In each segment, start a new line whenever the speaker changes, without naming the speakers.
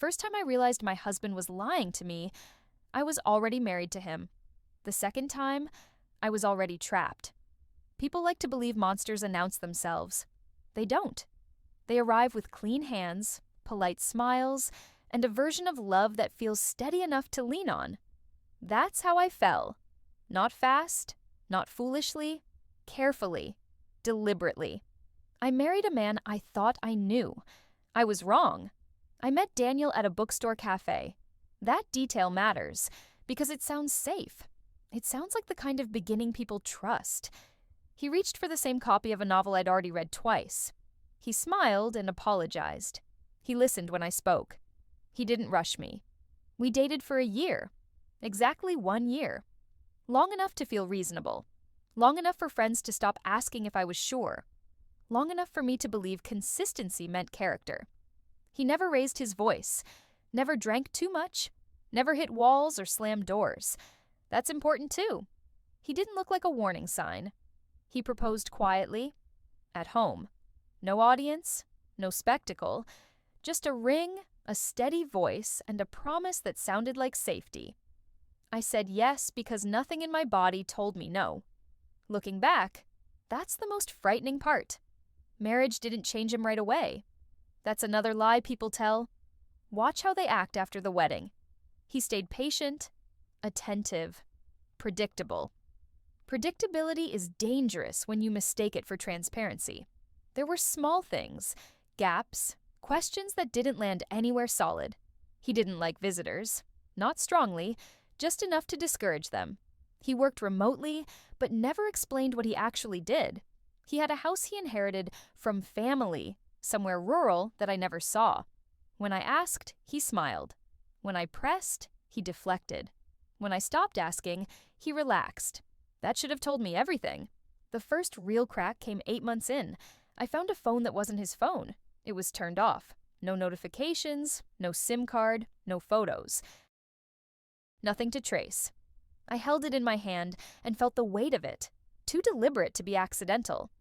first time I realized my husband was lying to me, I was already married to him. The second time, I was already trapped. People like to believe monsters announce themselves. They don't. They arrive with clean hands, polite smiles, and a version of love that feels steady enough to lean on. That's how I fell. Not fast, not foolishly, carefully, deliberately. I married a man I thought I knew. I was wrong. I met Daniel at a bookstore cafe. That detail matters because it sounds safe. It sounds like the kind of beginning people trust. He reached for the same copy of a novel I'd already read twice. He smiled and apologized. He listened when I spoke. He didn't rush me. We dated for a year. Exactly 1 year. Long enough to feel reasonable. Long enough for friends to stop asking if I was sure. Long enough for me to believe consistency meant character. He never raised his voice, never drank too much, never hit walls or slammed doors. That's important too. He didn't look like a warning sign. He proposed quietly, at home. No audience, no spectacle, just a ring, a steady voice, and a promise that sounded like safety. I said yes because nothing in my body told me no. Looking back, that's the most frightening part. Marriage didn't change him right away. That's another lie people tell. Watch how they act after the wedding. He stayed patient, attentive, predictable. Predictability is dangerous when you mistake it for transparency. There were small things, gaps, questions that didn't land anywhere solid. He didn't like visitors. Not strongly, just enough to discourage them. He worked remotely, but never explained what he actually did. He had a house he inherited from family, somewhere rural that I never saw. When I asked, he smiled. When I pressed, he deflected. When I stopped asking, he relaxed. That should have told me everything. The first real crack came 8 months in. I found a phone that wasn't his phone. It was turned off. No notifications, no SIM card, no photos. Nothing to trace. I held it in my hand and felt the weight of it. Too deliberate to be accidental.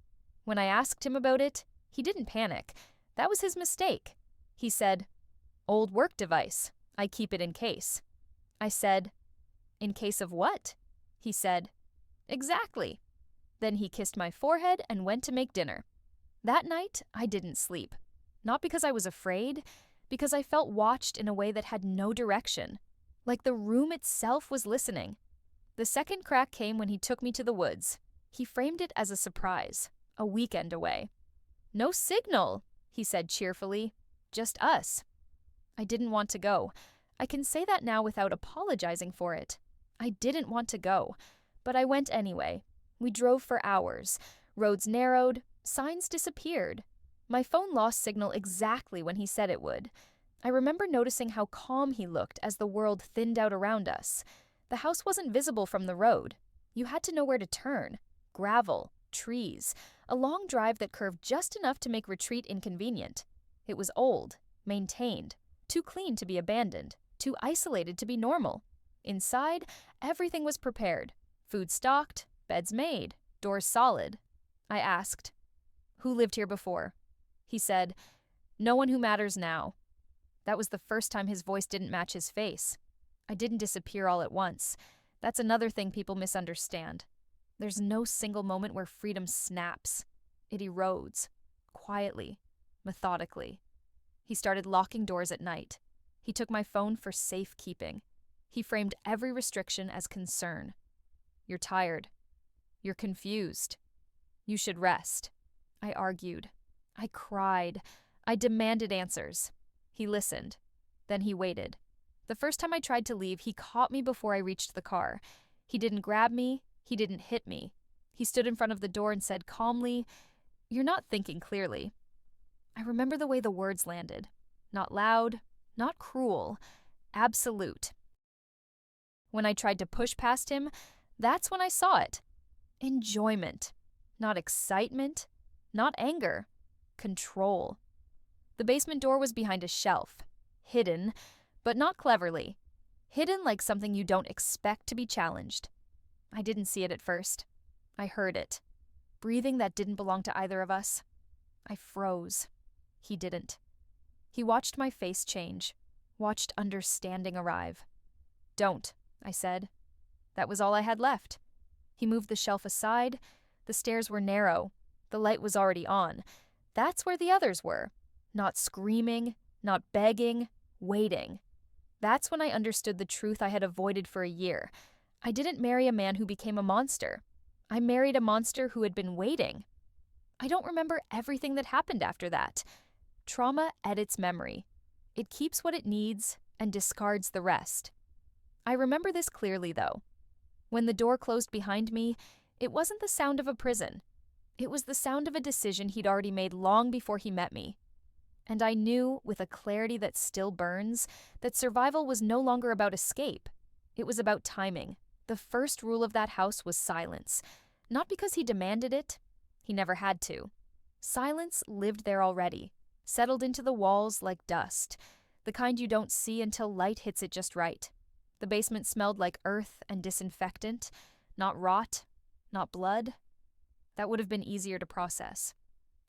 When I asked him about it, he didn't panic. That was his mistake. He said, "Old work device. I keep it in case." I said, "In case of what?" He said, "Exactly." Then he kissed my forehead and went to make dinner. That night, I didn't sleep. Not because I was afraid, because I felt watched in a way that had no direction. Like the room itself was listening. The second crack came when he took me to the woods. He framed it as a surprise, a weekend away. "No signal," he said cheerfully. "Just us." I didn't want to go. I can say that now without apologizing for it. I didn't want to go, but I went anyway. We drove for hours. Roads narrowed, signs disappeared. My phone lost signal exactly when he said it would. I remember noticing how calm he looked as the world thinned out around us. The house wasn't visible from the road. You had to know where to turn. Gravel, trees, a long drive that curved just enough to make retreat inconvenient. It was old, maintained, too clean to be abandoned, too isolated to be normal. Inside, everything was prepared. Food stocked, beds made, doors solid. I asked, "Who lived here before?" He said, "No one who matters now." That was the first time his voice didn't match his face. I didn't disappear all at once. That's another thing people misunderstand. There's no single moment where freedom snaps. It erodes, quietly, methodically. He started locking doors at night. He took my phone for safekeeping. He framed every restriction as concern. "You're tired. You're confused. You should rest." I argued. I cried. I demanded answers. He listened. Then he waited. The first time I tried to leave, he caught me before I reached the car. He didn't grab me. He didn't hit me. He stood in front of the door and said calmly, "You're not thinking clearly." I remember the way the words landed. Not loud, not cruel, absolute. When I tried to push past him, that's when I saw it. Enjoyment. Not excitement. Not anger. Control. The basement door was behind a shelf. Hidden, but not cleverly. Hidden like something you don't expect to be challenged. I didn't see it at first. I heard it. Breathing that didn't belong to either of us. I froze. He didn't. He watched my face change. watched understanding arrive. "Don't," I said. That was all I had left. He moved the shelf aside. The stairs were narrow. The light was already on. That's where the others were. Not screaming, not begging, waiting. That's when I understood the truth I had avoided for a year. I didn't marry a man who became a monster. I married a monster who had been waiting. I don't remember everything that happened after that. Trauma edits memory. It keeps what it needs and discards the rest. I remember this clearly, though. When the door closed behind me, it wasn't the sound of a prison. It was the sound of a decision he'd already made long before he met me. And I knew, with a clarity that still burns, that survival was no longer about escape. It was about timing. The first rule of that house was silence. Not because he demanded it. He never had to. Silence lived there already, settled into the walls like dust, the kind you don't see until light hits it just right. The basement smelled like earth and disinfectant, not rot, not blood. That would have been easier to process.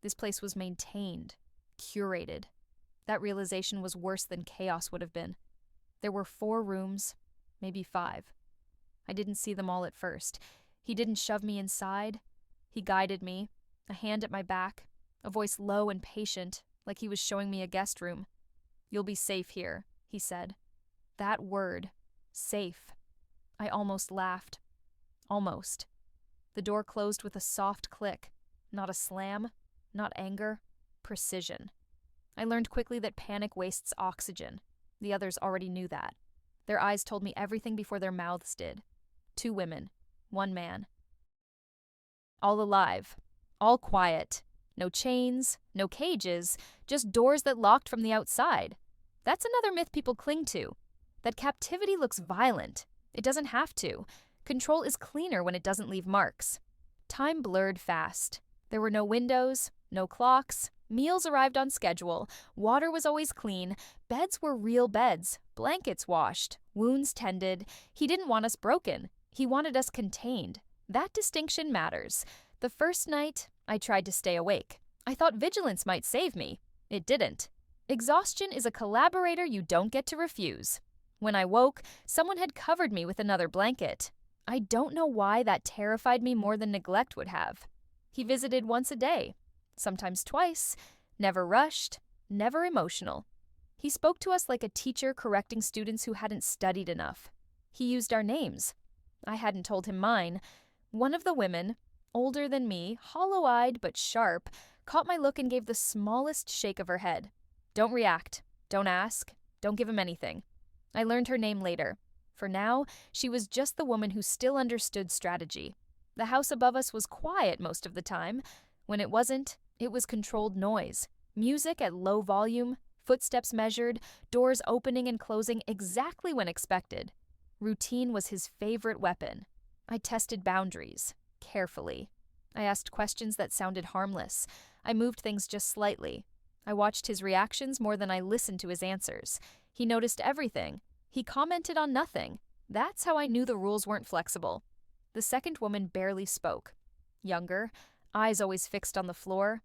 This place was maintained, curated. That realization was worse than chaos would have been. There were 4 rooms, maybe 5. I didn't see them all at first. He didn't shove me inside. He guided me, a hand at my back, a voice low and patient, like he was showing me a guest room. "You'll be safe here," he said. That word, safe. I almost laughed. Almost. The door closed with a soft click. Not a slam, not anger, precision. I learned quickly that panic wastes oxygen. The others already knew that. Their eyes told me everything before their mouths did. 2 women, 1 man. All alive, all quiet. No chains, no cages, just doors that locked from the outside. That's another myth people cling to. That captivity looks violent. It doesn't have to. Control is cleaner when it doesn't leave marks. Time blurred fast. There were no windows, no clocks. Meals arrived on schedule. Water was always clean. Beds were real beds. Blankets washed. Wounds tended. He didn't want us broken. He wanted us contained. That distinction matters. The first night, I tried to stay awake. I thought vigilance might save me. It didn't. Exhaustion is a collaborator you don't get to refuse. When I woke, someone had covered me with another blanket. I don't know why that terrified me more than neglect would have. He visited once a day, sometimes twice, never rushed, never emotional. He spoke to us like a teacher correcting students who hadn't studied enough. He used our names. I hadn't told him mine. One of the women, older than me, hollow-eyed but sharp, caught my look and gave the smallest shake of her head. Don't react. Don't ask. Don't give him anything. I learned her name later. For now, she was just the woman who still understood strategy. The house above us was quiet most of the time. When it wasn't, it was controlled noise. Music at low volume, footsteps measured, doors opening and closing exactly when expected. Routine was his favorite weapon. I tested boundaries, carefully. I asked questions that sounded harmless. I moved things just slightly. I watched his reactions more than I listened to his answers. He noticed everything. He commented on nothing. That's how I knew the rules weren't flexible. The second woman barely spoke. Younger, eyes always fixed on the floor.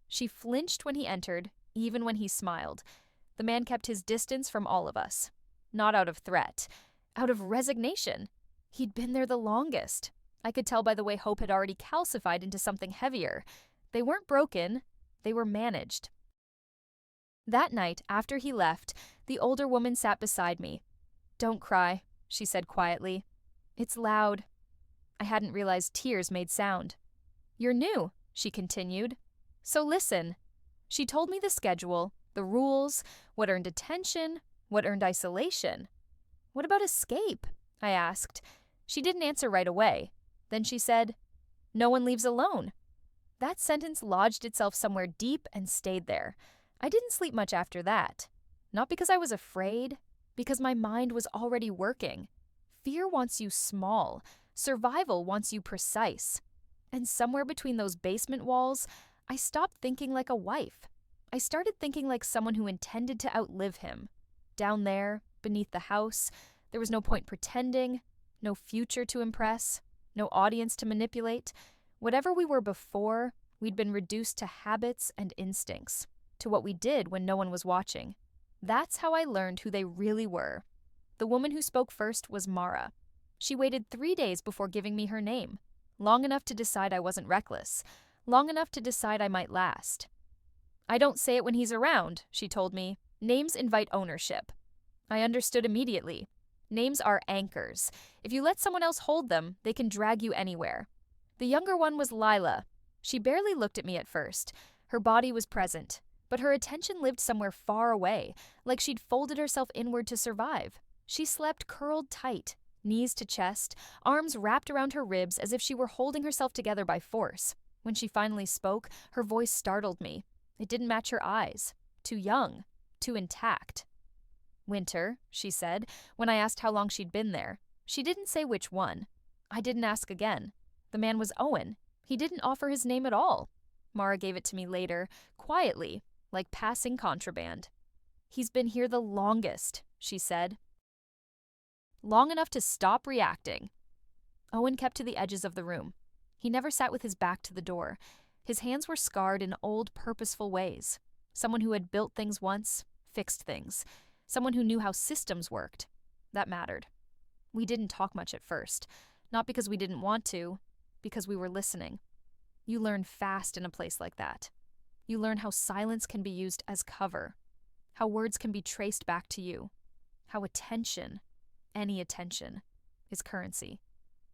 She flinched when he entered, even when he smiled. The man kept his distance from all of us. Not out of threat, out of resignation. He'd been there the longest. I could tell by the way hope had already calcified into something heavier. They weren't broken, they were managed. That night, after he left, the older woman sat beside me. "Don't cry," she said quietly. "It's loud." I hadn't realized tears made sound. "You're new," she continued. "So listen." She told me the schedule, the rules, what earned attention, what earned isolation. "What about escape?" I asked. She didn't answer right away. Then she said, "No one leaves alone." That sentence lodged itself somewhere deep and stayed there. I didn't sleep much after that. Not because I was afraid, because my mind was already working. Fear wants you small. Survival wants you precise. And somewhere between those basement walls, I stopped thinking like a wife. I started thinking like someone who intended to outlive him. Down there, beneath the house, there was no point pretending, no future to impress, no audience to manipulate. Whatever we were before, we'd been reduced to habits and instincts, to what we did when no one was watching. That's how I learned who they really were. The woman who spoke first was Mara. She waited 3 days before giving me her name, long enough to decide I wasn't reckless, long enough to decide I might last. "I don't say it when he's around," she told me. "Names invite ownership." I understood immediately. Names are anchors. If you let someone else hold them, they can drag you anywhere. The younger one was Lila. She barely looked at me at first. Her body was present, but her attention lived somewhere far away, like she'd folded herself inward to survive. She slept curled tight, knees to chest, arms wrapped around her ribs as if she were holding herself together by force. When she finally spoke, her voice startled me. It didn't match her eyes. Too young, too intact. "Winter," she said, when I asked how long she'd been there. She didn't say which one. I didn't ask again. The man was Owen. He didn't offer his name at all. Mara gave it to me later, quietly, like passing contraband. "He's been here the longest," she said. Long enough to stop reacting. Owen kept to the edges of the room. He never sat with his back to the door. His hands were scarred in old, purposeful ways. Someone who had built things once, fixed things. Someone who knew how systems worked. That mattered. We didn't talk much at first. Not because we didn't want to, because we were listening. You learn fast in a place like that. You learn how silence can be used as cover. How words can be traced back to you. How attention, any attention, is currency.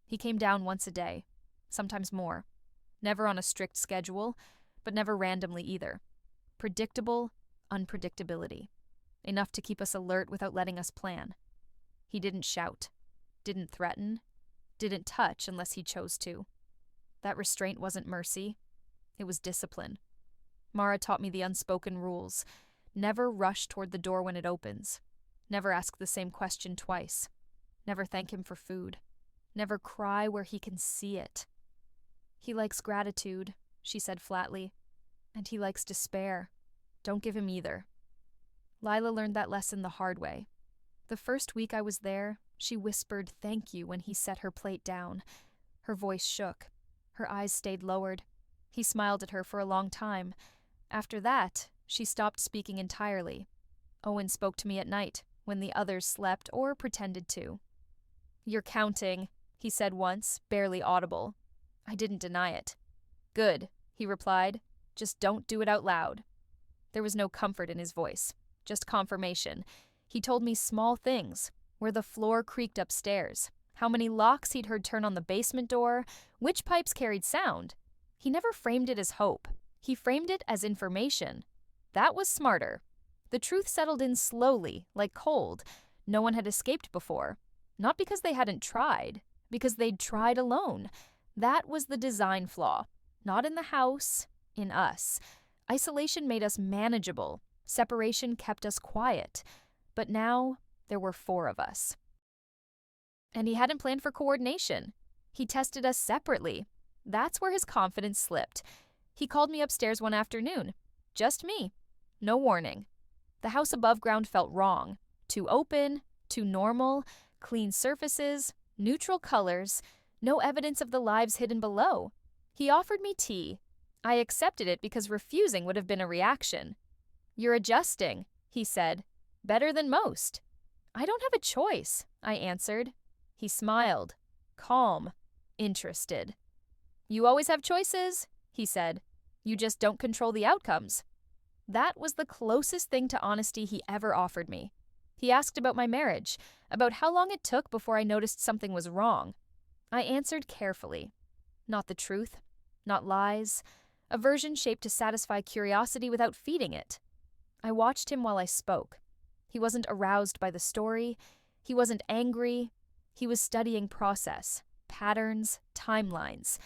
He came down once a day, sometimes more. Never on a strict schedule, but never randomly either. Predictable unpredictability. Enough to keep us alert without letting us plan. He didn't shout, didn't threaten, didn't touch unless he chose to. That restraint wasn't mercy. It was discipline. Mara taught me the unspoken rules. Never rush toward the door when it opens. Never ask the same question twice. Never thank him for food. Never cry where he can see it. "He likes gratitude," she said flatly. "And he likes despair. Don't give him either." Lila learned that lesson the hard way. The first week I was there, she whispered thank you when he set her plate down. Her voice shook. Her eyes stayed lowered. He smiled at her for a long time. After that, she stopped speaking entirely. Owen spoke to me at night, when the others slept or pretended to. "You're counting," he said once, barely audible. I didn't deny it. "Good," he replied. "Just don't do it out loud." There was no comfort in his voice, just confirmation. He told me small things, where the floor creaked upstairs, how many locks he'd heard turn on the basement door, which pipes carried sound. He never framed it as hope. He framed it as information. That was smarter. The truth settled in slowly, like cold. No one had escaped before. Not because they hadn't tried, because they'd tried alone. That was the design flaw. Not in the house, in us. Isolation made us manageable. Separation kept us quiet. But now, there were 4 of us. And he hadn't planned for coordination. He tested us separately. That's where his confidence slipped. He called me upstairs one afternoon. Just me. No warning. The house above ground felt wrong. Too open, too normal, clean surfaces, neutral colors, no evidence of the lives hidden below. He offered me tea. I accepted it because refusing would have been a reaction. "You're adjusting," he said. "Better than most." "I don't have a choice," I answered. He smiled, calm, interested. "You always have choices," he said. "You just don't control the outcomes." That was the closest thing to honesty he ever offered me. He asked about my marriage, about how long it took before I noticed something was wrong. I answered carefully. Not the truth, not lies, a version shaped to satisfy curiosity without feeding it. I watched him while I spoke. He wasn't aroused by the story. He wasn't angry. He was studying process, patterns, timelines.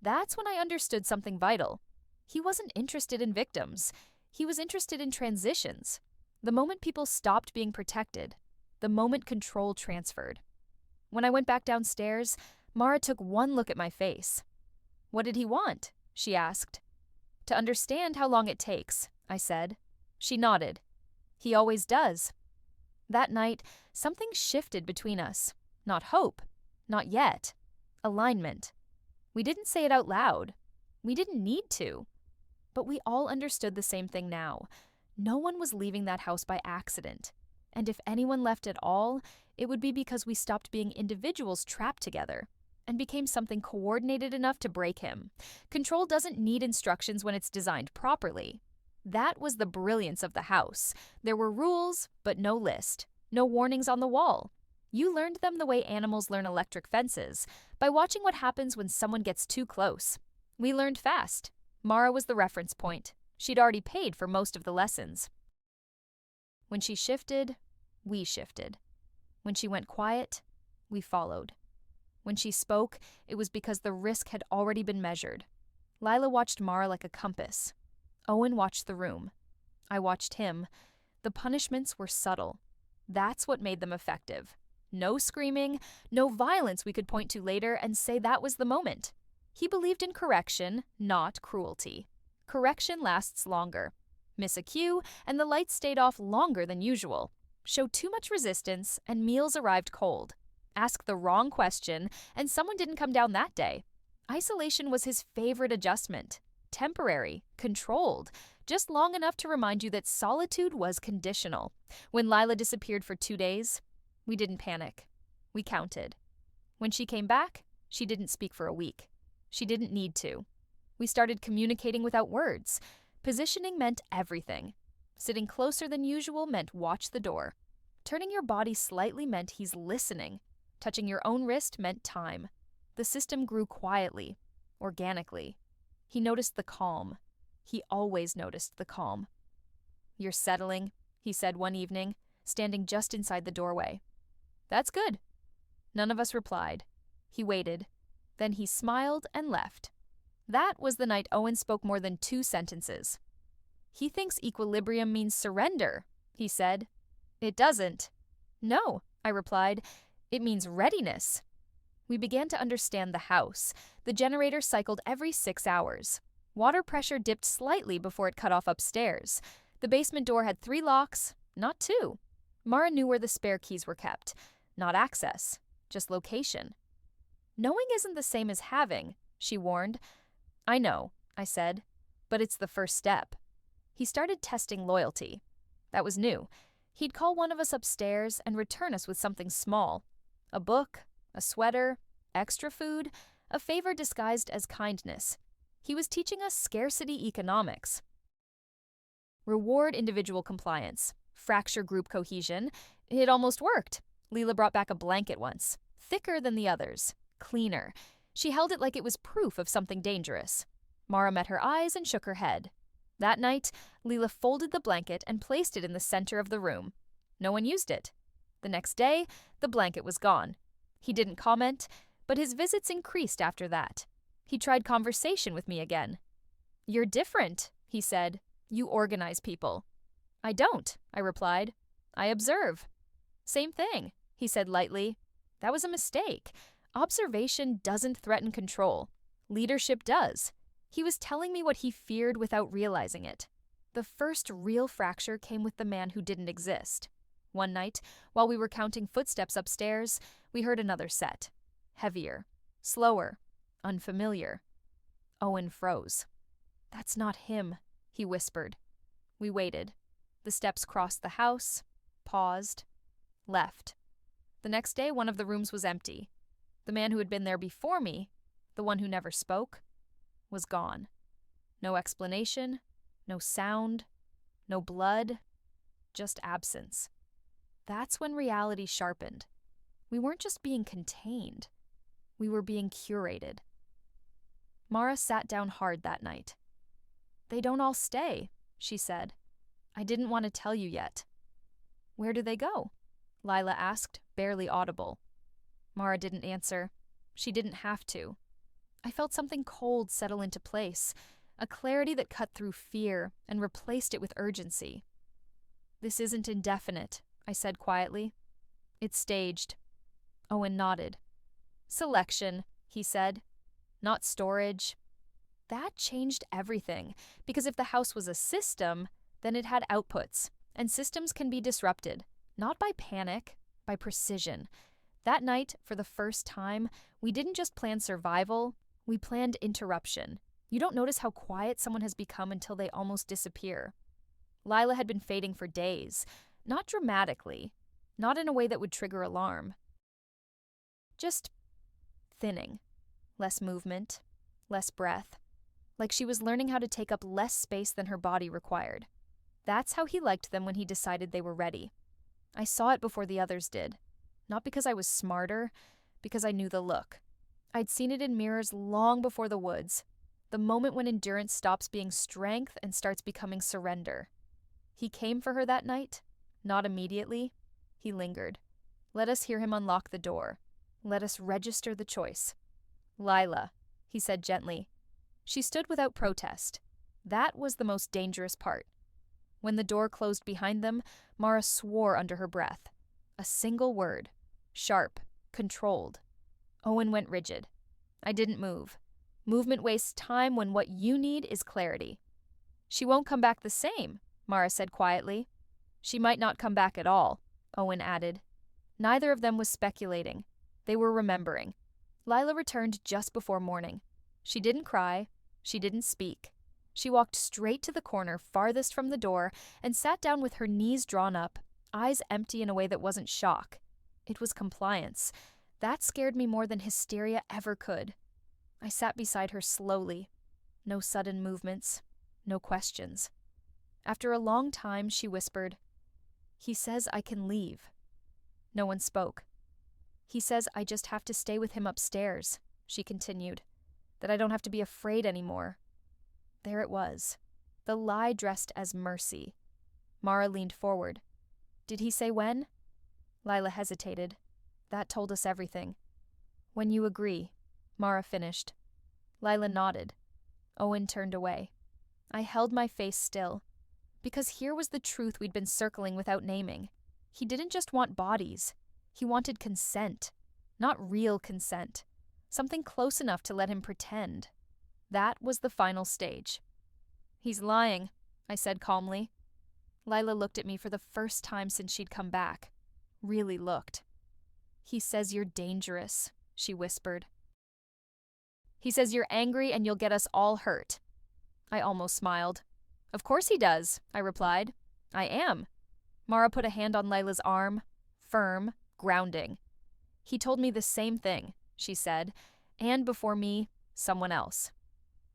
That's when I understood something vital. He wasn't interested in victims. He was interested in transitions. The moment people stopped being protected, the moment control transferred. When I went back downstairs, Mara took one look at my face. "What did he want?" she asked. "To understand how long it takes," I said. She nodded. "He always does." That night, something shifted between us. Not hope. Not yet. Alignment. We didn't say it out loud. We didn't need to. But we all understood the same thing now. No one was leaving that house by accident. And if anyone left at all, it would be because we stopped being individuals trapped together and became something coordinated enough to break him. Control doesn't need instructions when it's designed properly. That was the brilliance of the house. There were rules, but no list. No warnings on the wall. You learned them the way animals learn electric fences, by watching what happens when someone gets too close. We learned fast. Mara was the reference point. She'd already paid for most of the lessons. When she shifted, we shifted. When she went quiet, we followed. When she spoke, it was because the risk had already been measured. Lila watched Mara like a compass. Owen watched the room. I watched him. The punishments were subtle. That's what made them effective. No screaming, no violence we could point to later and say that was the moment. He believed in correction, not cruelty. Correction lasts longer. Miss a cue, and the lights stayed off longer than usual. Show too much resistance, and meals arrived cold. Ask the wrong question, and someone didn't come down that day. Isolation was his favorite adjustment. Temporary, controlled, just long enough to remind you that solitude was conditional. When Lila disappeared for 2 days, we didn't panic. We counted. When she came back, she didn't speak for a week. She didn't need to. We started communicating without words. Positioning meant everything. Sitting closer than usual meant watch the door. Turning your body slightly meant he's listening. Touching your own wrist meant time. The system grew quietly, organically. He noticed the calm. He always noticed the calm. "You're settling," he said one evening, standing just inside the doorway. "That's good." None of us replied. He waited. Then he smiled and left. That was the night Owen spoke more than 2 sentences. "He thinks equilibrium means surrender," he said. "It doesn't." "No," I replied. "It means readiness." We began to understand the house. The generator cycled every 6 hours. Water pressure dipped slightly before it cut off upstairs. The basement door had 3 locks, not 2. Mara knew where the spare keys were kept. Not access, just location. "Knowing isn't the same as having," she warned. "I know," I said, "but it's the first step." He started testing loyalty. That was new. He'd call one of us upstairs and return us with something small. A book, a sweater, extra food, a favor disguised as kindness. He was teaching us scarcity economics. Reward individual compliance. Fracture group cohesion. It almost worked. Leela brought back a blanket once. Thicker than the others. Cleaner. She held it like it was proof of something dangerous. Mara met her eyes and shook her head. That night, Leela folded the blanket and placed it in the center of the room. No one used it. The next day, the blanket was gone. He didn't comment, but his visits increased after that. He tried conversation with me again. "You're different," he said. "You organize people." "I don't," I replied. "I observe." "Same thing," he said lightly. "That was a mistake. Observation doesn't threaten control. Leadership does." He was telling me what he feared without realizing it. The first real fracture came with the man who didn't exist. One night, while we were counting footsteps upstairs, we heard another set. Heavier, slower, unfamiliar. Owen froze. "That's not him," he whispered. We waited. The steps crossed the house, paused, left. The next day, one of the rooms was empty. The man who had been there before me, the one who never spoke, was gone. No explanation, no sound, no blood, just absence. That's when reality sharpened. We weren't just being contained. We were being curated. Mara sat down hard that night. "They don't all stay," she said. "I didn't want to tell you yet." "Where do they go?" Lila asked, barely audible. Mara didn't answer. She didn't have to. I felt something cold settle into place, a clarity that cut through fear and replaced it with urgency. "This isn't indefinite," I said quietly. "It's staged." Owen nodded. "Selection," he said. "Not storage." That changed everything, because if the house was a system, then it had outputs, and systems can be disrupted, not by panic, by precision. That night, for the first time, we didn't just plan survival, we planned interruption. You don't notice how quiet someone has become until they almost disappear. Lila had been fading for days. Not dramatically. Not in a way that would trigger alarm. Just thinning. Less movement. Less breath. Like she was learning how to take up less space than her body required. That's how he liked them when he decided they were ready. I saw it before the others did. Not because I was smarter, because I knew the look. I'd seen it in mirrors long before the woods. The moment when endurance stops being strength and starts becoming surrender. He came for her that night. Not immediately. He lingered. Let us hear him unlock the door. Let us register the choice. Lila, he said gently. She stood without protest. That was the most dangerous part. When the door closed behind them, Mara swore under her breath. A single word. Sharp. Controlled. Owen went rigid. I didn't move. Movement wastes time when what you need is clarity. She won't come back the same, Mara said quietly. She might not come back at all, Owen added. Neither of them was speculating. They were remembering. Lila returned just before morning. She didn't cry. She didn't speak. She walked straight to the corner farthest from the door and sat down with her knees drawn up, eyes empty in a way that wasn't shock. It was compliance. That scared me more than hysteria ever could. I sat beside her slowly. No sudden movements. No questions. After a long time, she whispered, "He says I can leave." No one spoke. "He says I just have to stay with him upstairs," she continued. "That I don't have to be afraid anymore." There it was. The lie dressed as mercy. Mara leaned forward. "Did he say when?" Lila hesitated. That told us everything. "When you agree," Mara finished. Lila nodded. Owen turned away. I held my face still. Because here was the truth we'd been circling without naming. He didn't just want bodies. He wanted consent. Not real consent. Something close enough to let him pretend. That was the final stage. "He's lying," I said calmly. Lila looked at me for the first time since she'd come back. Really looked. "He says you're dangerous," she whispered. "He says you're angry and you'll get us all hurt." I almost smiled. "Of course he does," I replied. "I am." Mara put a hand on Lila's arm. Firm, grounding. "He told me the same thing," she said, "and before me, someone else."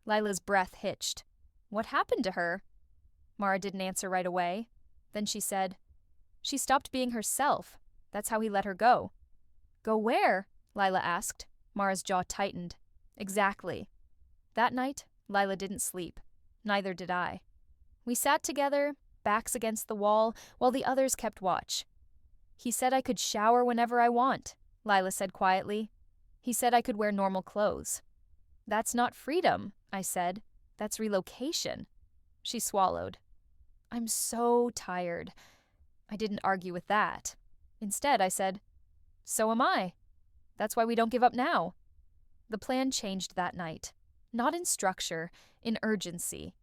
Lila's breath hitched. "What happened to her?" Mara didn't answer right away. Then she said, "She stopped being herself. That's how he let her go." "Go where?" Lila asked. Mara's jaw tightened. "Exactly." That night, Lila didn't sleep. Neither did I. We sat together, backs against the wall, while the others kept watch. "He said I could shower whenever I want," Lila said quietly. "He said I could wear normal clothes." "That's not freedom," I said. "That's relocation." She swallowed. "I'm so tired." I didn't argue with that. Instead, I said, "So am I. That's why we don't give up now." The plan changed that night. Not in structure, in urgency.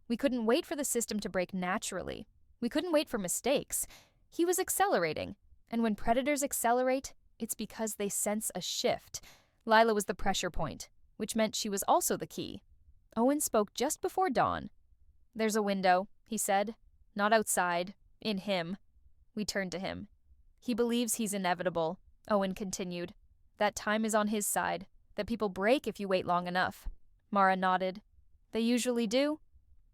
We couldn't wait for the system to break naturally. We couldn't wait for mistakes. He was accelerating. And when predators accelerate, it's because they sense a shift. Lila was the pressure point, which meant she was also the key. Owen spoke just before dawn. "There's a window," he said. "Not outside. In him." We turned to him. "He believes he's inevitable," Owen continued. "That time is on his side. That people break if you wait long enough." Mara nodded. "They usually do."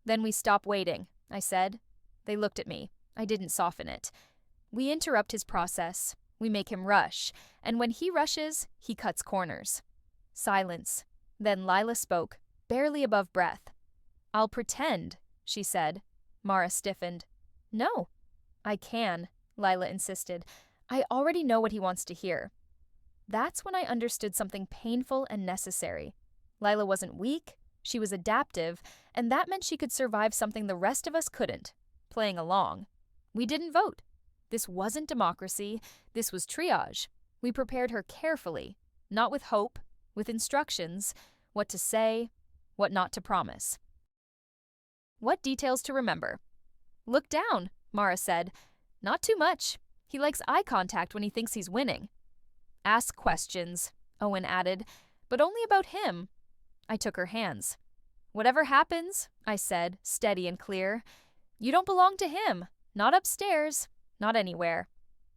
"Then we stop waiting," I said. They looked at me. I didn't soften it. "We interrupt his process. We make him rush. And when he rushes, he cuts corners." Silence. Then Lila spoke, barely above breath. "I'll pretend," she said. Mara stiffened. "No." "I can," Lila insisted. "I already know what he wants to hear." That's when I understood something painful and necessary. Lila wasn't weak, she was adaptive, and that meant she could survive something the rest of us couldn't, playing along. We didn't vote. This wasn't democracy, this was triage. We prepared her carefully, not with hope, with instructions, what to say, what not to promise. What details to remember? "Look down," Mara said. "Not too much. He likes eye contact when he thinks he's winning." "Ask questions," Owen added, "but only about him." I took her hands. "Whatever happens," I said, steady and clear, You don't belong to him. Not upstairs. Not anywhere.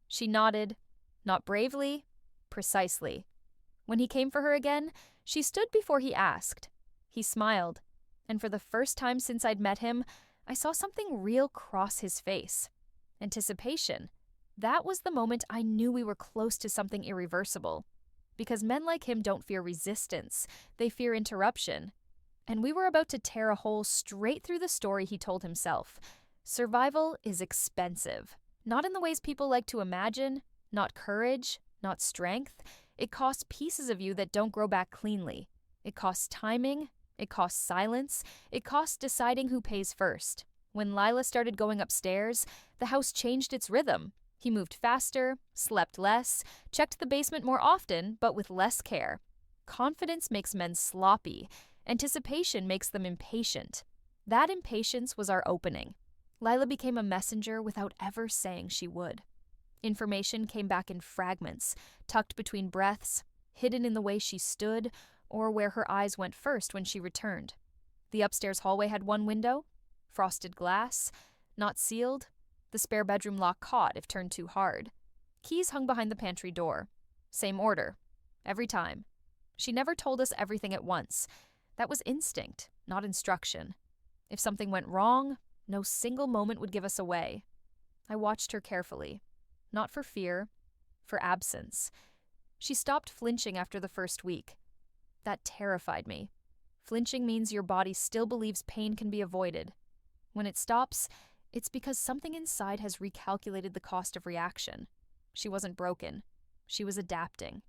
She nodded. Not bravely. Precisely. When he came for her again, she stood before he asked. He smiled. And for the first time since I'd met him, I saw something real cross his face. Anticipation. That was the moment I knew we were close to something irreversible. Because men like him don't fear resistance. They fear interruption. And we were about to tear a hole straight through the story he told himself. Survival is expensive. Not in the ways people like to imagine. Not courage. Not strength. It costs pieces of you that don't grow back cleanly. It costs timing. It costs silence. It costs deciding who pays first. When Lila started going upstairs, the house changed its rhythm. He moved faster, slept less, checked the basement more often, but with less care. Confidence makes men sloppy. Anticipation makes them impatient. That impatience was our opening. Lila became a messenger without ever saying she would. Information came back in fragments, tucked between breaths, hidden in the way she stood, or where her eyes went first when she returned. The upstairs hallway had one window, frosted glass, not sealed, the spare bedroom lock caught if turned too hard. Keys hung behind the pantry door. Same order. Every time. She never told us everything at once. That was instinct, not instruction. If something went wrong, no single moment would give us away. I watched her carefully. Not for fear, for absence. She stopped flinching after the first week. That terrified me. Flinching means your body still believes pain can be avoided. When it stops, it's because something inside has recalculated the cost of reaction. She wasn't broken. She was adapting.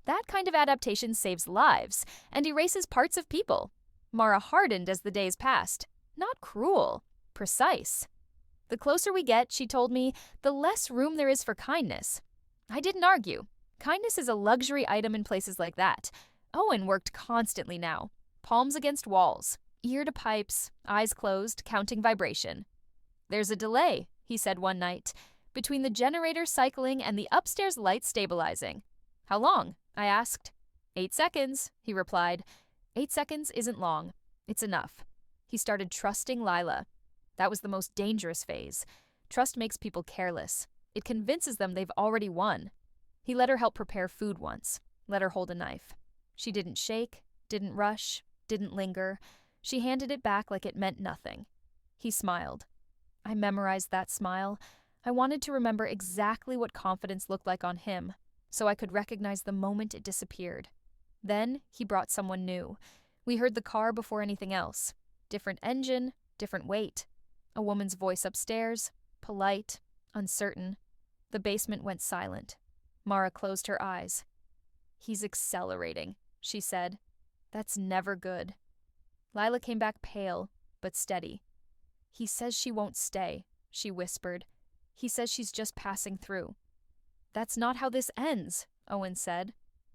That kind of adaptation saves lives and erases parts of people. Mara hardened as the days passed. Not cruel. Precise. The closer we get, she told me, the less room there is for kindness. I didn't argue. Kindness is a luxury item in places like that. Owen worked constantly now. Palms against walls, ear to pipes, eyes closed, counting vibration. There's a delay, he said one night, between the generator cycling and the upstairs light stabilizing. How long? I asked. 8 seconds, he replied. 8 seconds isn't long. It's enough. He started trusting Lila. That was the most dangerous phase. Trust makes people careless. It convinces them they've already won. He let her help prepare food once, let her hold a knife. She didn't shake, didn't rush, didn't linger. She handed it back like it meant nothing. He smiled. I memorized that smile. I wanted to remember exactly what confidence looked like on him, so I could recognize the moment it disappeared. Then he brought someone new. We heard the car before anything else. Different engine, different weight. A woman's voice upstairs, polite, uncertain. The basement went silent. Mara closed her eyes. He's accelerating, she said. That's never good. Lila came back pale, but steady. He says she won't stay, she whispered. He says she's just passing through. That's not how this ends, Owen said.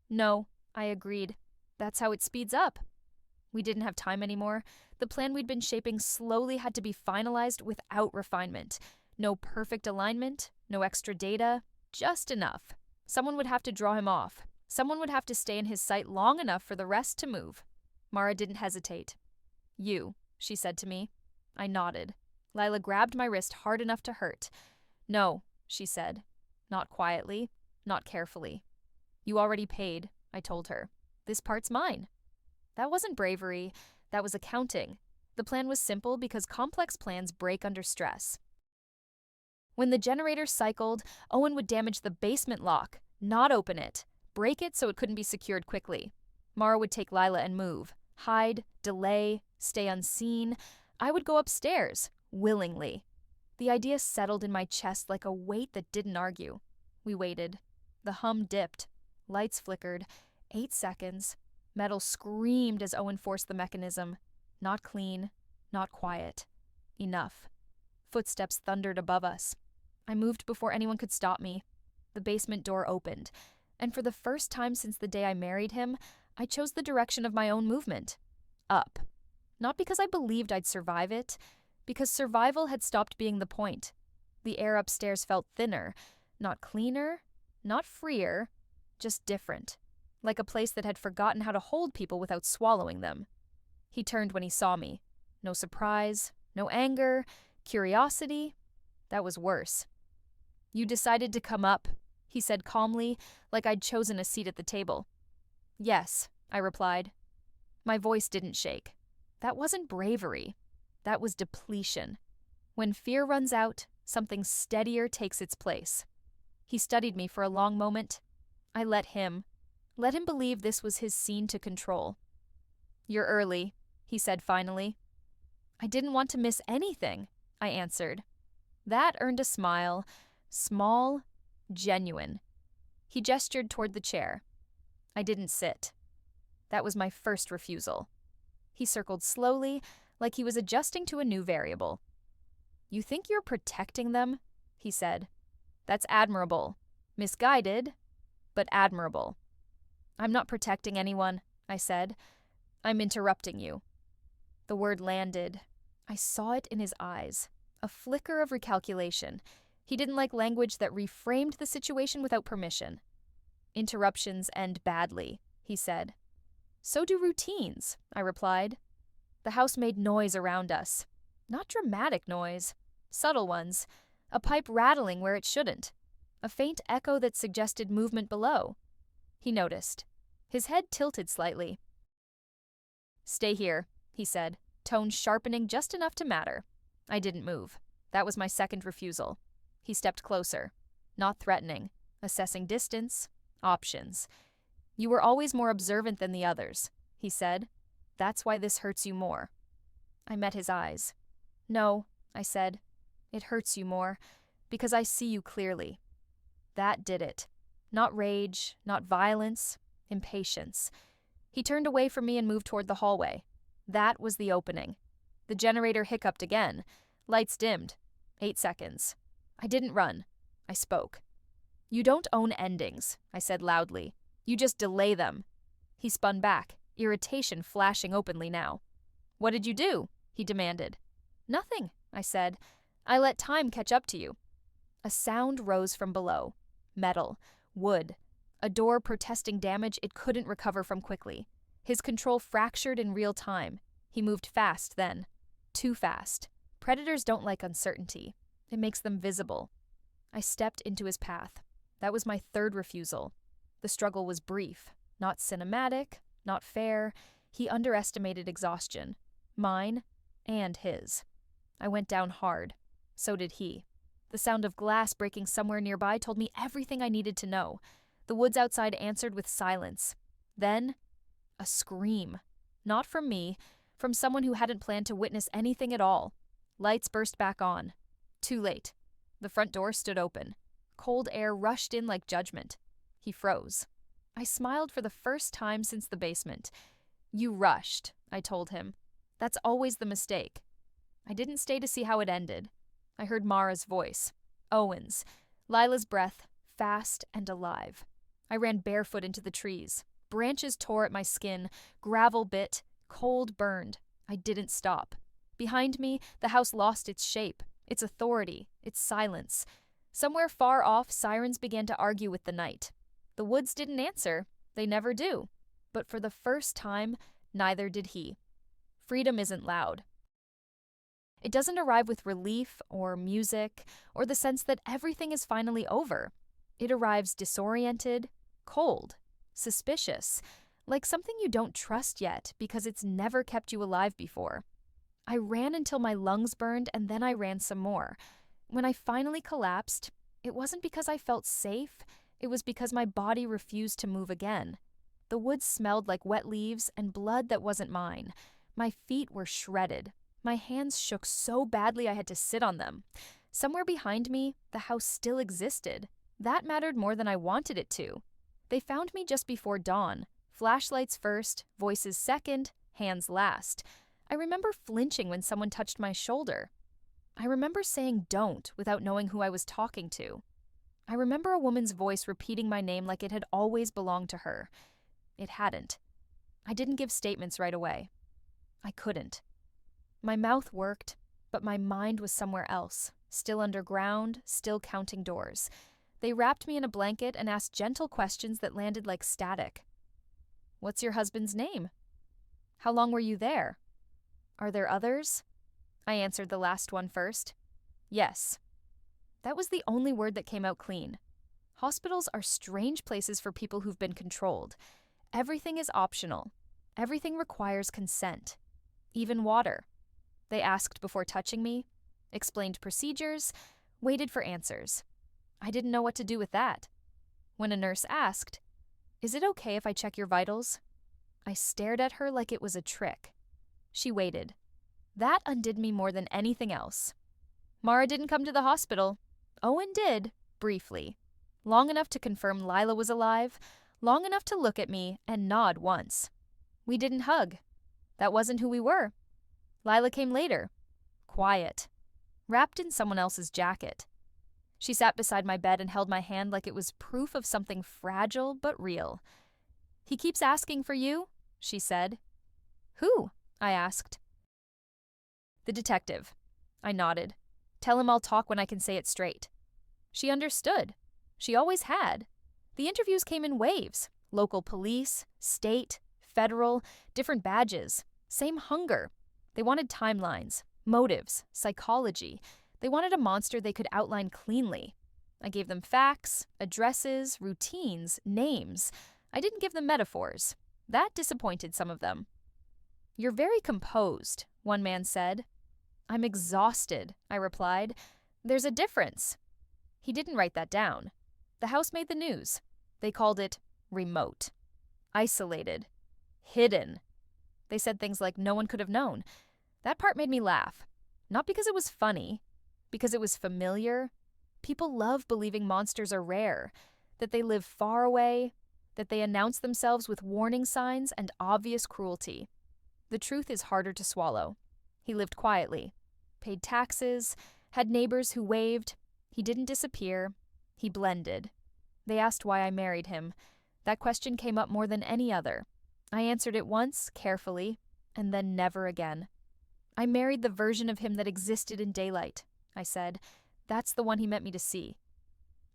No, I agreed. That's how it speeds up. We didn't have time anymore. The plan we'd been shaping slowly had to be finalized without refinement. No perfect alignment, no extra data, just enough. Someone would have to draw him off. Someone would have to stay in his sight long enough for the rest to move. Mara didn't hesitate. You, she said to me. I nodded. Lila grabbed my wrist hard enough to hurt. No, she said. Not quietly, not carefully. You already paid, I told her. This part's mine. That wasn't bravery. That was accounting. The plan was simple because complex plans break under stress. When the generator cycled, Owen would damage the basement lock, not open it, break it so it couldn't be secured quickly. Mara would take Lila and move, hide, delay, stay unseen. I would go upstairs, willingly. The idea settled in my chest like a weight that didn't argue. We waited. The hum dipped. Lights flickered. 8 seconds. Metal screamed as Owen forced the mechanism. Not clean, not quiet. Enough. Footsteps thundered above us. I moved before anyone could stop me. The basement door opened, and for the first time since the day I married him, I chose the direction of my own movement. Up. Not because I believed I'd survive it, because survival had stopped being the point. The air upstairs felt thinner, not cleaner, not freer, just different, like a place that had forgotten how to hold people without swallowing them. He turned when he saw me. No surprise, No anger, curiosity. That was worse. You decided to come up, he said calmly, like I'd chosen a seat at the table. Yes, I replied. My voice didn't shake. That wasn't bravery. That was depletion. When fear runs out, something steadier takes its place. He studied me for a long moment. I let him believe this was his scene to control. You're early, he said finally. I didn't want to miss anything, I answered. That earned a smile, small, genuine. He gestured toward the chair. I didn't sit. That was my first refusal. He circled slowly, like he was adjusting to a new variable. You think you're protecting them? He said. That's admirable. Misguided, but admirable. I'm not protecting anyone, I said. I'm interrupting you. The word landed. I saw it in his eyes. A flicker of recalculation. He didn't like language that reframed the situation without permission. Interruptions end badly, he said. So do routines, I replied. The house made noise around us. Not dramatic noise. Subtle ones. A pipe rattling where it shouldn't. A faint echo that suggested movement below. He noticed. His head tilted slightly. Stay here, he said, tone sharpening just enough to matter. I didn't move. That was my second refusal. He stepped closer. Not threatening. Assessing distance. Options. You were always more observant than the others, he said. That's why this hurts you more. I met his eyes. No, I said. It hurts you more, because I see you clearly. That did it. Not rage, not violence, impatience. He turned away from me and moved toward the hallway. That was the opening. The generator hiccuped again. Lights dimmed. 8 seconds. I didn't run. I spoke. You don't own endings, I said loudly. You just delay them. He spun back, irritation flashing openly now. What did you do? He demanded. Nothing, I said. I let time catch up to you. A sound rose from below. Metal. Wood. A door protesting damage it couldn't recover from quickly. His control fractured in real time. He moved fast then. Too fast. Predators don't like uncertainty. It makes them visible. I stepped into his path. That was my third refusal. The struggle was brief. Not cinematic. Not fair. He underestimated exhaustion. Mine and his. I went down hard. So did he. The sound of glass breaking somewhere nearby told me everything I needed to know. The woods outside answered with silence. Then, a scream. Not from me, from someone who hadn't planned to witness anything at all. Lights burst back on. Too late. The front door stood open. Cold air rushed in like judgment. He froze. I smiled for the first time since the basement. You rushed, I told him. That's always the mistake. I didn't stay to see how it ended. I heard Mara's voice. Owen's. Lila's breath, fast and alive. I ran barefoot into the trees. Branches tore at my skin. Gravel bit. Cold burned. I didn't stop. Behind me, the house lost its shape, its authority, its silence. Somewhere far off, sirens began to argue with the night. The woods didn't answer. They never do. But for the first time, neither did he. Freedom isn't loud. It doesn't arrive with relief or music or the sense that everything is finally over. It arrives disoriented, cold, suspicious, like something you don't trust yet because it's never kept you alive before. I ran until my lungs burned and then I ran some more. When I finally collapsed, it wasn't because I felt safe, it was because my body refused to move again. The woods smelled like wet leaves and blood that wasn't mine. My feet were shredded. My hands shook so badly I had to sit on them. Somewhere behind me, the house still existed. That mattered more than I wanted it to. They found me just before dawn. Flashlights first, voices second, hands last. I remember flinching when someone touched my shoulder. I remember saying don't without knowing who I was talking to. I remember a woman's voice repeating my name like it had always belonged to her. It hadn't. I didn't give statements right away. I couldn't. My mouth worked, but my mind was somewhere else, still underground, still counting doors. They wrapped me in a blanket and asked gentle questions that landed like static. What's your husband's name? How long were you there? Are there others? I answered the last one first. Yes. That was the only word that came out clean. Hospitals are strange places for people who've been controlled. Everything is optional. Everything requires consent. Even water. They asked before touching me, explained procedures, waited for answers. I didn't know what to do with that. When a nurse asked, "Is it okay if I check your vitals?" I stared at her like it was a trick. She waited. That undid me more than anything else. Mara didn't come to the hospital. Owen did, briefly. Long enough to confirm Lila was alive, long enough to look at me and nod once. We didn't hug. That wasn't who we were. Lila came later. Quiet. Wrapped in someone else's jacket. She sat beside my bed and held my hand like it was proof of something fragile but real. "He keeps asking for you," she said. "Who?" I asked. "The detective." I nodded. "Tell him I'll talk when I can say it straight." She understood. She always had. The interviews came in waves. Local police, state, federal, different badges. Same hunger. They wanted timelines, motives, psychology. They wanted a monster they could outline cleanly. I gave them facts, addresses, routines, names. I didn't give them metaphors. That disappointed some of them. "You're very composed," one man said. "I'm exhausted," I replied. "There's a difference." He didn't write that down. The house made the news. They called it remote, isolated, hidden. They said things like no one could have known. That part made me laugh. Not because it was funny, because it was familiar. People love believing monsters are rare, that they live far away, that they announce themselves with warning signs and obvious cruelty. The truth is harder to swallow. He lived quietly, paid taxes, had neighbors who waved. He didn't disappear. He blended. They asked why I married him. That question came up more than any other. I answered it once, carefully, and then never again. "I married the version of him that existed in daylight," I said. "That's the one he meant me to see."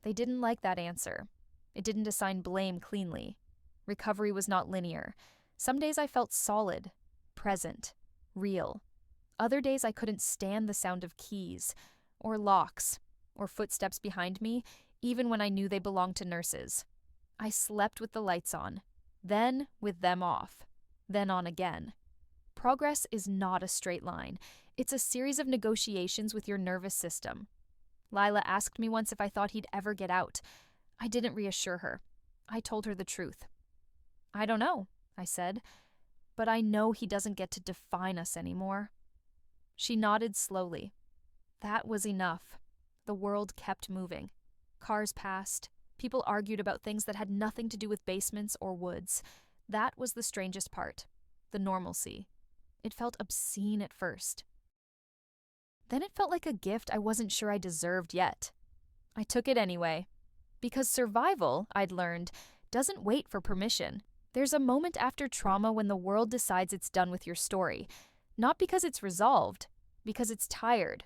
They didn't like that answer. It didn't assign blame cleanly. Recovery was not linear. Some days I felt solid, present, real. Other days I couldn't stand the sound of keys, or locks, or footsteps behind me, even when I knew they belonged to nurses. I slept with the lights on, then with them off, then on again. Progress is not a straight line. It's a series of negotiations with your nervous system. Lila asked me once if I thought he'd ever get out. I didn't reassure her. I told her the truth. "I don't know," I said, "but I know he doesn't get to define us anymore." She nodded slowly. That was enough. The world kept moving. Cars passed. People argued about things that had nothing to do with basements or woods. That was the strangest part. The normalcy. It felt obscene at first. Then it felt like a gift I wasn't sure I deserved yet. I took it anyway. Because survival, I'd learned, doesn't wait for permission. There's a moment after trauma when the world decides it's done with your story. Not because it's resolved, because it's tired.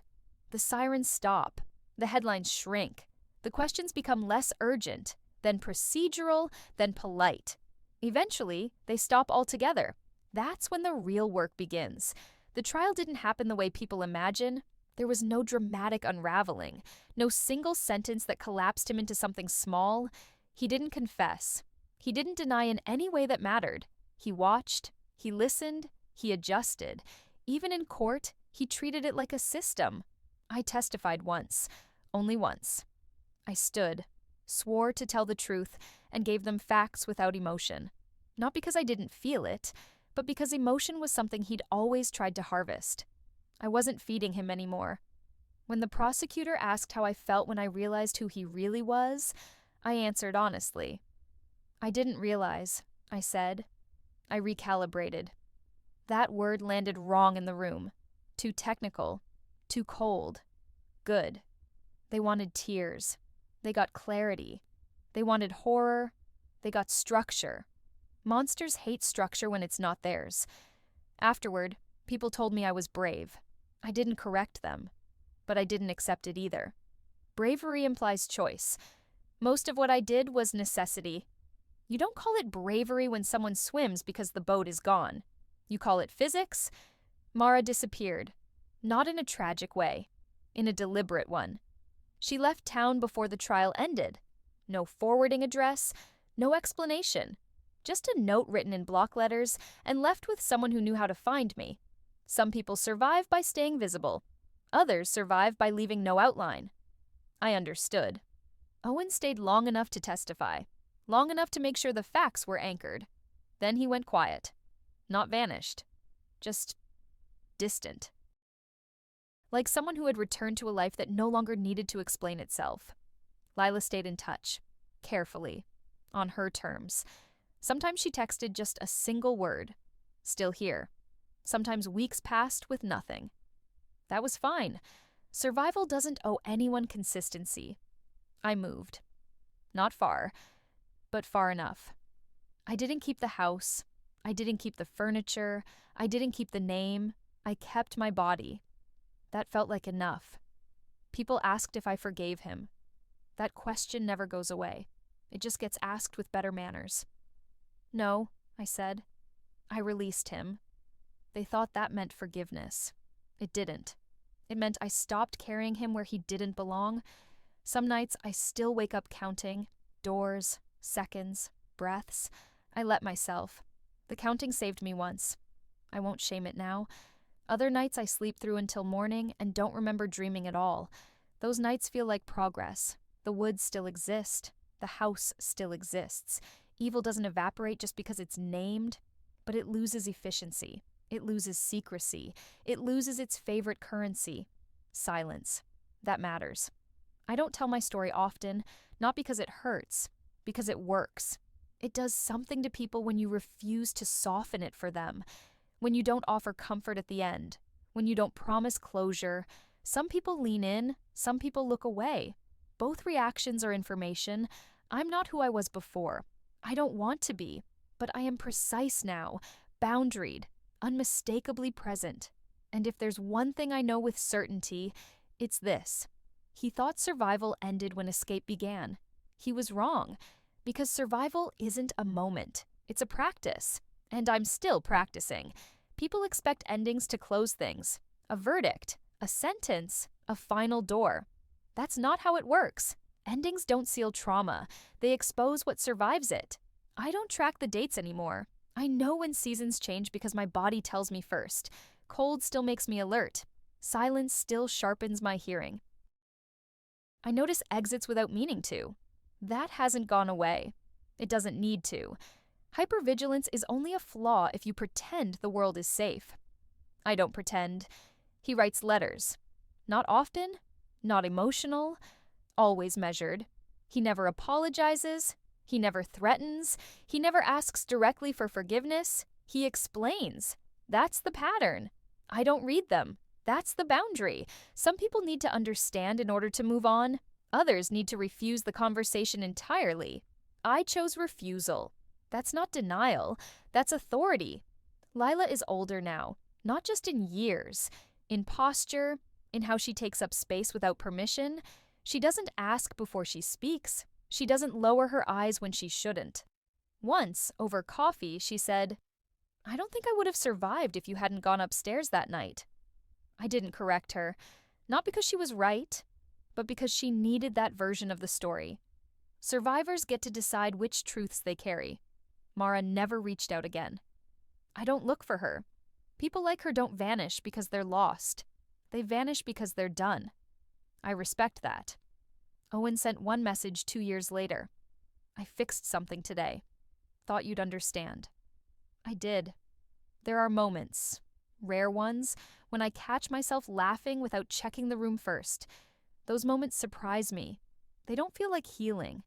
The sirens stop. The headlines shrink. The questions become less urgent, then procedural, then polite. Eventually, they stop altogether. That's when the real work begins. The trial didn't happen the way people imagine. There was no dramatic unraveling, no single sentence that collapsed him into something small. He didn't confess. He didn't deny in any way that mattered. He watched, he listened, he adjusted. Even in court, he treated it like a system. I testified once, only once. I stood, swore to tell the truth, and gave them facts without emotion. Not because I didn't feel it, but because emotion was something he'd always tried to harvest. I wasn't feeding him anymore. When the prosecutor asked how I felt when I realized who he really was, I answered honestly. "I didn't realize," I said. I recalibrated. That word landed wrong in the room. Too technical. Too cold. Good. They wanted tears. They got clarity. They wanted horror. They got structure. Monsters hate structure when it's not theirs. Afterward, people told me I was brave. I didn't correct them, but I didn't accept it either. Bravery implies choice. Most of what I did was necessity. You don't call it bravery when someone swims because the boat is gone. You call it physics. Mara disappeared. Not in a tragic way, in a deliberate one. She left town before the trial ended. No forwarding address, no explanation. Just a note written in block letters and left with someone who knew how to find me. Some people survive by staying visible. Others survive by leaving no outline. I understood. Owen stayed long enough to testify, long enough to make sure the facts were anchored. Then he went quiet. Not vanished. Just distant. Like someone who had returned to a life that no longer needed to explain itself. Lila stayed in touch, carefully, on her terms. Sometimes she texted just a single word, still here. Sometimes weeks passed with nothing. That was fine. Survival doesn't owe anyone consistency. I moved. Not far, but far enough. I didn't keep the house. I didn't keep the furniture. I didn't keep the name. I kept my body. That felt like enough. People asked if I forgave him. That question never goes away. It just gets asked with better manners. No, I said. I released him. They thought that meant forgiveness. It didn't. It meant I stopped carrying him where he didn't belong. Some nights I still wake up counting doors, seconds, breaths. I let myself. The counting saved me once. I won't shame it now. Other nights I sleep through until morning and don't remember dreaming at all. Those nights feel like progress. The woods still exist. The house still exists. Evil doesn't evaporate just because it's named, but it loses efficiency. It loses secrecy. It loses its favorite currency, silence. That matters. I don't tell my story often, not because it hurts, because it works. It does something to people when you refuse to soften it for them, when you don't offer comfort at the end, when you don't promise closure. Some people lean in, some people look away. Both reactions are information. I'm not who I was before. I don't want to be, but I am precise now, boundaried, unmistakably present. And if there's one thing I know with certainty, it's this. He thought survival ended when escape began. He was wrong, because survival isn't a moment. It's a practice. And I'm still practicing. People expect endings to close things. A verdict, a sentence, a final door. That's not how it works. Endings don't seal trauma. They expose what survives it. I don't track the dates anymore. I know when seasons change because my body tells me first. Cold still makes me alert. Silence still sharpens my hearing. I notice exits without meaning to. That hasn't gone away. It doesn't need to. Hypervigilance is only a flaw if you pretend the world is safe. I don't pretend. He writes letters. Not often, not emotional, always measured. He never apologizes. He never threatens. He never asks directly for forgiveness. He explains. That's the pattern. I don't read them. That's the boundary. Some people need to understand in order to move on. Others need to refuse the conversation entirely. I chose refusal. That's not denial. That's authority. Lila is older now, not just in years, in posture, in how she takes up space without permission. She doesn't ask before she speaks. She doesn't lower her eyes when she shouldn't. Once, over coffee, she said, "I don't think I would have survived if you hadn't gone upstairs that night." I didn't correct her, not because she was right, but because she needed that version of the story. Survivors get to decide which truths they carry. Mara never reached out again. I don't look for her. People like her don't vanish because they're lost. They vanish because they're done. I respect that. Owen sent one message 2 years later. I fixed something today. Thought you'd understand. I did. There are moments, rare ones, when I catch myself laughing without checking the room first. Those moments surprise me. They don't feel like healing.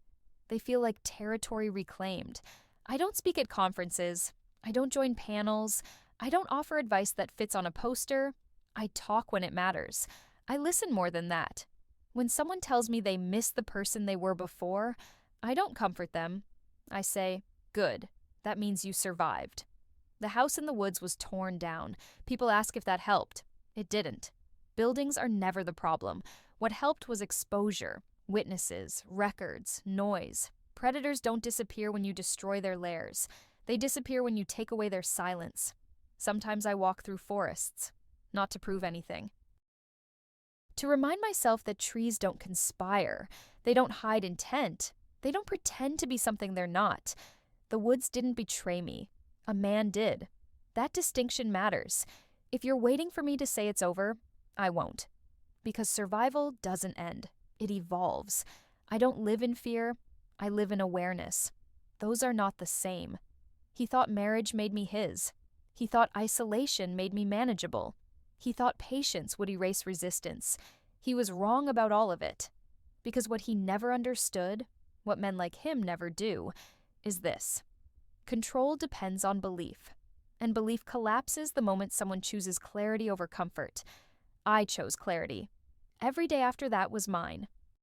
They feel like territory reclaimed. I don't speak at conferences. I don't join panels. I don't offer advice that fits on a poster. I talk when it matters. I listen more than that. When someone tells me they miss the person they were before, I don't comfort them. I say, "Good. That means you survived." The house in the woods was torn down. People ask if that helped. It didn't. Buildings are never the problem. What helped was exposure, witnesses, records, noise. Predators don't disappear when you destroy their lairs. They disappear when you take away their silence. Sometimes I walk through forests, not to prove anything, To remind myself that trees don't conspire, they don't hide intent, they don't pretend to be something they're not. The woods didn't betray me. A man did. That distinction matters. If you're waiting for me to say it's over, I won't. Because survival doesn't end. It evolves. I don't live in fear. I live in awareness. Those are not the same. He thought marriage made me his. He thought isolation made me manageable. He thought patience would erase resistance. He was wrong about all of it. Because what he never understood, what men like him never do, is this. Control depends on belief. And belief collapses the moment someone chooses clarity over comfort. I chose clarity. Every day after that was mine.